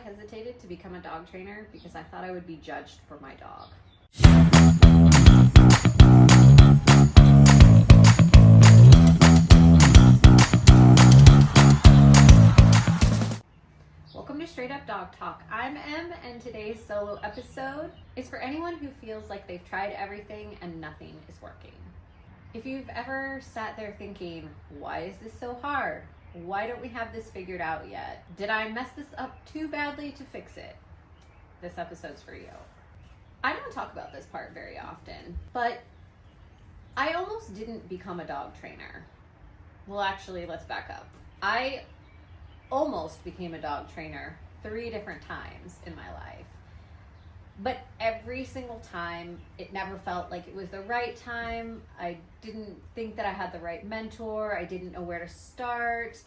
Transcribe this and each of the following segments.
hesitated to become a dog trainer because I thought I would be judged for my dog. Welcome to Straight Up Dog Talk. I'm Em, and today's solo episode is for anyone who feels like they've tried everything and nothing is working. If you've ever sat there thinking, why is this so hard? Why don't we have this figured out yet? Did I mess this up too badly to fix it? This episode's for you. I don't talk about this part very often, but I almost didn't become a dog trainer. Well, actually, let's back up. I almost became a dog trainer 3 different times in my life. But every single time, it never felt like it was the right time. I didn't think that I had the right mentor. I didn't know where to start.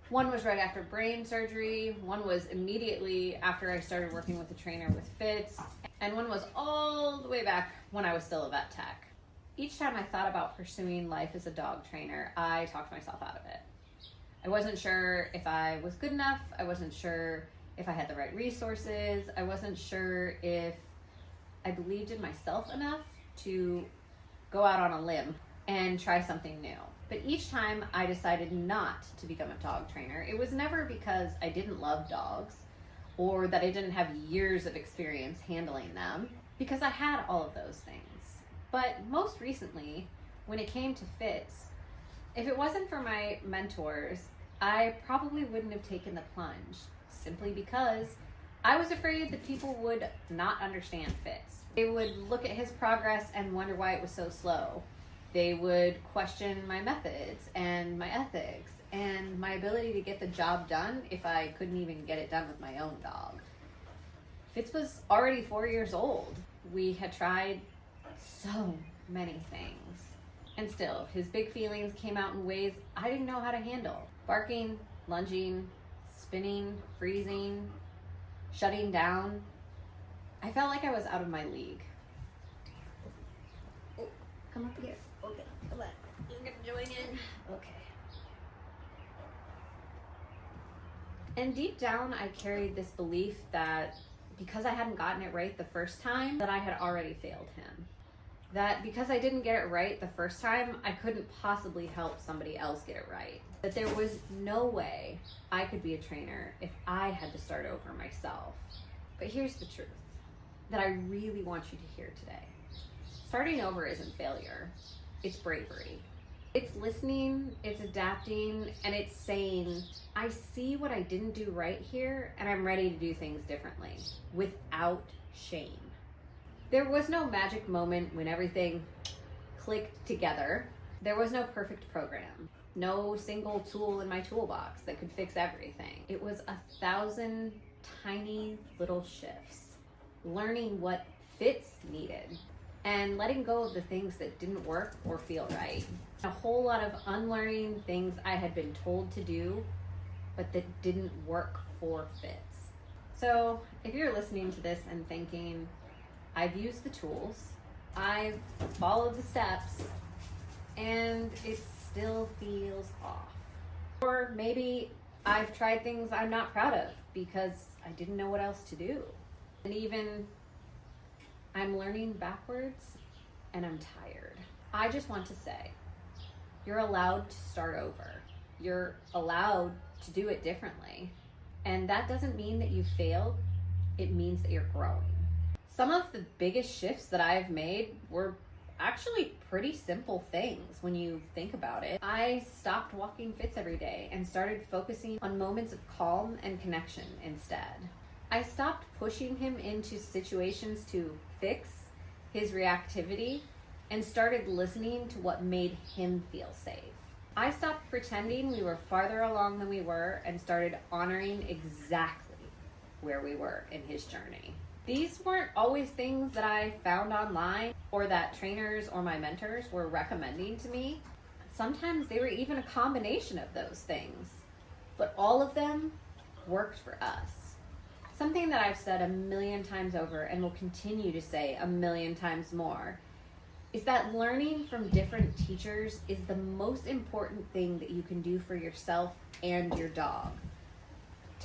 One was right after brain surgery. One was immediately after I started working with a trainer with Fitz. And one was all the way back when I was still a vet tech. Each time I thought about pursuing life as a dog trainer, I talked myself out of it. I wasn't sure if I was good enough. I wasn't sure if I had the right resources. I wasn't sure if I believed in myself enough to go out on a limb and try something new. But each time I decided not to become a dog trainer, it was never because I didn't love dogs or that I didn't have years of experience handling them, because I had all of those things. But most recently, when it came to Fitz, if it wasn't for my mentors, I probably wouldn't have taken the plunge, simply because I was afraid that people would not understand Fitz. They would look at his progress and wonder why it was so slow. They would question my methods and my ethics and my ability to get the job done if I couldn't even get it done with my own dog. Fitz was already 4 years old. We had tried so many things. And still, his big feelings came out in ways I didn't know how to handle. Barking, lunging, spinning, freezing, shutting down. I felt like I was out of my league. Oh, come up here. Okay, come on. You're gonna join in? Okay. And deep down, I carried this belief that because I hadn't gotten it right the first time, that I had already failed him. That because I didn't get it right the first time, I couldn't possibly help somebody else get it right. That there was no way I could be a trainer if I had to start over myself. But here's the truth that I really want you to hear today. Starting over isn't failure, it's bravery. It's listening, it's adapting, and it's saying, I see what I didn't do right here, and I'm ready to do things differently, without shame. There was no magic moment when everything clicked together. There was no perfect program, no single tool in my toolbox that could fix everything. It was 1,000 tiny little shifts, learning what Fitz needed, and letting go of the things that didn't work or feel right. A whole lot of unlearning things I had been told to do, but that didn't work for Fitz. So if you're listening to this and thinking, I've used the tools, I've followed the steps, and it still feels off. Or maybe I've tried things I'm not proud of because I didn't know what else to do. And even I'm learning backwards and I'm tired. I just want to say, you're allowed to start over. You're allowed to do it differently. And that doesn't mean that you failed. It means that you're growing. Some of the biggest shifts that I've made were actually pretty simple things when you think about it. I stopped walking Fitz every day and started focusing on moments of calm and connection instead. I stopped pushing him into situations to fix his reactivity and started listening to what made him feel safe. I stopped pretending we were farther along than we were and started honoring exactly where we were in his journey. These weren't always things that I found online or that trainers or my mentors were recommending to me. Sometimes they were even a combination of those things, but all of them worked for us. Something that I've said 1,000,000 times over and will continue to say 1,000,000 times more is that learning from different teachers is the most important thing that you can do for yourself and your dog.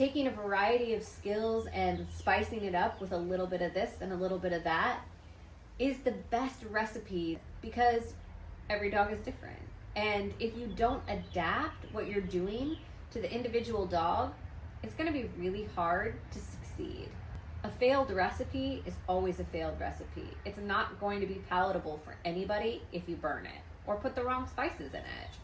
Taking a variety of skills and spicing it up with a little bit of this and a little bit of that is the best recipe, because every dog is different. And if you don't adapt what you're doing to the individual dog, it's going to be really hard to succeed. A failed recipe is always a failed recipe. It's not going to be palatable for anybody if you burn it or put the wrong spices in it.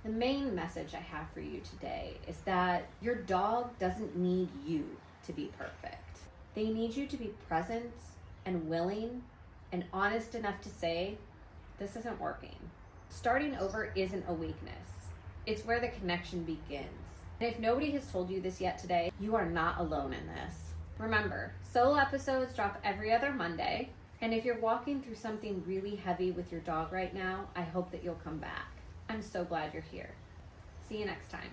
The main message I have for you today is that your dog doesn't need you to be perfect. They need you to be present and willing and honest enough to say, this isn't working. Starting over isn't a weakness. It's where the connection begins. And if nobody has told you this yet today, you are not alone in this. Remember, solo episodes drop every other Monday. And if you're walking through something really heavy with your dog right now, I hope that you'll come back. I'm so glad you're here. See you next time.